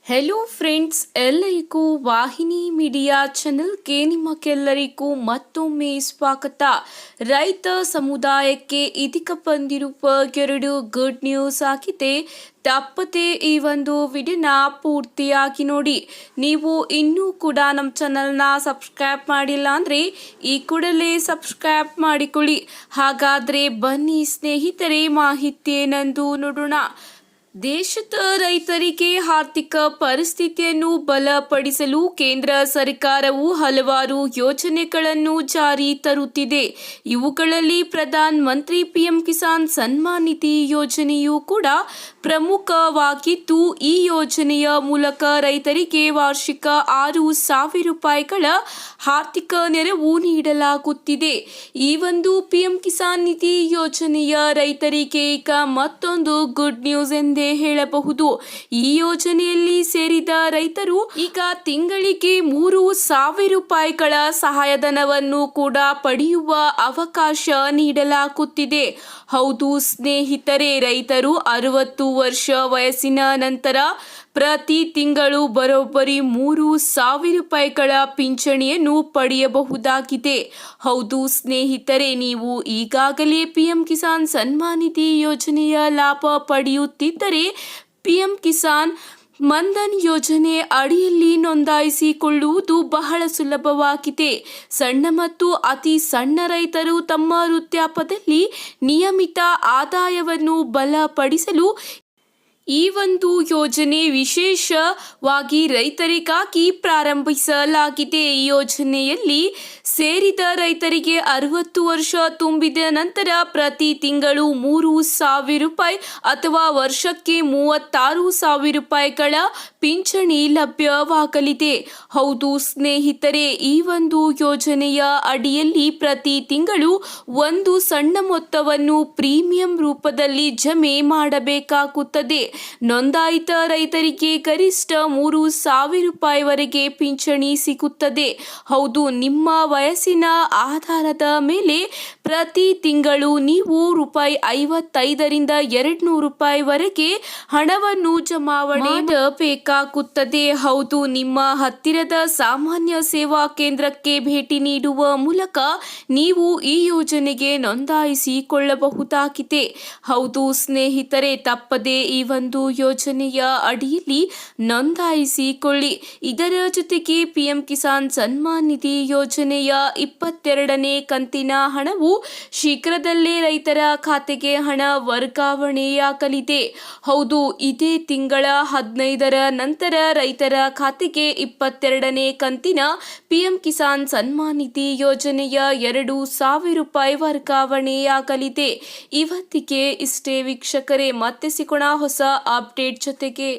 Hello friends, ಎಲ್ಲರಿಗೂ ವಾಹಿನಿ media ಚಾನೆಲ್ಗೆ ನಿಮಗೆಲ್ಲರಿಗೂ ಮತ್ತೊಮ್ಮೆ ಸ್ವಾಗತ. ರೈತ ಸಮುದಾಯಕ್ಕೆ ಇದೀಗ ಬಂದಿರುವ 2 ಗುಡ್ ನ್ಯೂಸ್ ಆಗಿದೆ. ತಪ್ಪದೆ ಈ ಒಂದು ವಿಡಿಯೋನ ಪೂರ್ತಿಯಾಗಿ ನೋಡಿ. ನೀವು ಇನ್ನೂ ಕೂಡ ನಮ್ಮ ಚಾನಲ್ನ ಸಬ್ಸ್ಕ್ರೈಬ್ ಮಾಡಿಲ್ಲ ಅಂದರೆ ಈ ಕೂಡಲೇ ಸಬ್ಸ್ಕ್ರೈಬ್ ಮಾಡಿಕೊಳ್ಳಿ. ಹಾಗಾದರೆ ಬನ್ನಿ ಸ್ನೇಹಿತರೆ, ಮಾಹಿತಿ ಏನೆಂದು ನೋಡೋಣ. ದೇಶದ ರೈತರಿಗೆ ಆರ್ಥಿಕ ಪರಿಸ್ಥಿತಿಯನ್ನು ಬಲಪಡಿಸಲು ಕೇಂದ್ರ ಸರ್ಕಾರವು ಹಲವಾರು ಯೋಜನೆಗಳನ್ನು ಜಾರಿ ತರುತ್ತಿದೆ. ಇವುಗಳಲ್ಲಿ ಪ್ರಧಾನ ಮಂತ್ರಿ ಪಿಎಂ ಕಿಸಾನ್ ಸನ್ಮಾನ್ ನಿಧಿ ಯೋಜನೆಯೂ ಕೂಡ ಪ್ರಮುಖವಾಗಿದ್ದು, ಈ ಯೋಜನೆಯ ಮೂಲಕ ರೈತರಿಗೆ ವಾರ್ಷಿಕ 6,000 ರೂಪಾಯಿಗಳ ಆರ್ಥಿಕ ನೆರವು ನೀಡಲಾಗುತ್ತಿದೆ. ಈ ಒಂದು ಪಿಎಂ ಕಿಸಾನ್ ನಿಧಿ ಯೋಜನೆಯ ರೈತರಿಗೆ ಈಗ ಮತ್ತೊಂದು ಗುಡ್ ನ್ಯೂಸ್ ಎಂದೇ ಹೇಳಬಹುದು. ಈ ಯೋಜನೆಯಲ್ಲಿ ಸೇರಿದ ರೈತರು ಈಗ ತಿಂಗಳಿಗೆ 3,000 ರೂಪಾಯಿಗಳ ಸಹಾಯಧನವನ್ನು ಕೂಡ ಪಡೆಯುವ ಅವಕಾಶ ನೀಡಲಾಗುತ್ತಿದೆ. ಹೌದು ಸ್ನೇಹಿತರೆ, ರೈತರು 60 ವರ್ಷ ವಯಸ್ಸಿನ ನಂತರ ಪ್ರತಿ ತಿಂಗಳು ಬರೋಬ್ಬರಿ 3,000 ರೂಪಾಯಿಗಳ ಪಿಂಚಣಿಯನ್ನು ಪಡೆಯಬಹುದಾಗಿದೆ. ಹೌದು ಸ್ನೇಹಿತರೆ, ನೀವು ಈಗಾಗಲೇ ಪಿಎಂ ಕಿಸಾನ್ ಸನ್ಮಾನ್ ನಿಧಿ ಯೋಜನೆಯ ಲಾಭ ಪಡೆಯುತ್ತಿದ್ದರೆ ಪಿಎಂ ಕಿಸಾನ್ ಮನ್ಧನ್ ಯೋಜನೆ ಅಡಿಯಲ್ಲಿ ನೋಂದಾಯಿಸಿಕೊಳ್ಳುವುದು ಬಹಳ ಸುಲಭವಾಗಿದೆ. ಸಣ್ಣ ಮತ್ತು ಅತಿ ಸಣ್ಣ ರೈತರು ತಮ್ಮ ವೃದ್ಧಾಪ್ಯದಲ್ಲಿ ನಿಯಮಿತ ಆದಾಯವನ್ನು ಬಲಪಡಿಸಲು ಈ ಒಂದು ಯೋಜನೆ ವಿಶೇಷವಾಗಿ ರೈತರಿಗಾಗಿ ಪ್ರಾರಂಭಿಸಲಾಗಿದೆ. ಈ ಯೋಜನೆಯಲ್ಲಿ ಸೇರಿದ ರೈತರಿಗೆ 60 ವರ್ಷ ತುಂಬಿದ ನಂತರ ಪ್ರತಿ ತಿಂಗಳು 3,000 ರೂಪಾಯಿ ಅಥವಾ ವರ್ಷಕ್ಕೆ 36,000 ರೂಪಾಯಿಗಳ ಪಿಂಚಣಿ ಲಭ್ಯವಾಗಲಿದೆ. ಹೌದು ಸ್ನೇಹಿತರೆ, ಈ ಒಂದು ಯೋಜನೆಯ ಅಡಿಯಲ್ಲಿ ಪ್ರತಿ ತಿಂಗಳು ಒಂದು ಸಣ್ಣ ಮೊತ್ತವನ್ನು ಪ್ರೀಮಿಯಂ ರೂಪದಲ್ಲಿ ಜಮೆ ಮಾಡಬೇಕಾಗುತ್ತದೆ. ನೋಂದಾಯಿತ ರೈತರಿಗೆ ಗರಿಷ್ಠ 3,000 ರೂಪಾಯಿವರೆಗೆ ಪಿಂಚಣಿ ಸಿಗುತ್ತದೆ. ಹೌದು, ನಿಮ್ಮ ವಯಸ್ಸಿನ ಆಧಾರದ ಮೇಲೆ ಪ್ರತಿ ತಿಂಗಳು ನೀವು ₹55 ರಿಂದ ₹200 ರೂಪಾಯಿವರೆಗೆ ಹಣವನ್ನು ಜಮಾವಣೆ ಮಾಡಬೇಕಾಗುತ್ತದೆ. ಹೌದು, ನಿಮ್ಮ ಹತ್ತಿರದ ಸಾಮಾನ್ಯ ಸೇವಾ ಕೇಂದ್ರಕ್ಕೆ ಭೇಟಿ ನೀಡುವ ಮೂಲಕ ನೀವು ಈ ಯೋಜನೆಗೆ ನೋಂದಾಯಿಸಿಕೊಳ್ಳಬಹುದಾಗಿದೆ. ಹೌದು ಸ್ನೇಹಿತರೆ, ತಪ್ಪದೆ ಈ ಒಂದು ಯೋಜನೆಯ ಅಡಿಯಲ್ಲಿ ನೋಂದಾಯಿಸಿಕೊಳ್ಳಿ. ಇದರ ಜೊತೆಗೆ ಪಿಎಂ ಕಿಸಾನ್ ಸನ್ಮಾನ್ ನಿಧಿ ಯೋಜನೆಯ 22ನೇ ಕಂತಿನ ಹಣವು ಶೀಘ್ರದಲ್ಲೇ ರೈತರ ಖಾತೆಗೆ ಹಣ ವರ್ಗಾವಣೆಯಾಗಲಿದೆ. ಹೌದು, ಇದೇ ತಿಂಗಳ 15ರ ನಂತರ ರೈತರ ಖಾತೆಗೆ 22ನೇ ಕಂತಿನ ಪಿಎಂ ಕಿಸಾನ್ ಸನ್ಮಾನ್ ನಿಧಿ ಯೋಜನೆಯ 2,000 ರೂಪಾಯಿ ವರ್ಗಾವಣೆಯಾಗಲಿದೆ. ಇವತ್ತಿಗೆ ಇಷ್ಟೇ ವೀಕ್ಷಕರೇ, ಮತ್ತೆ ಸಿಗೋಣ ಹೊಸ ಅಪ್ಡೇಟ್ ಜೊತೆಗೆ.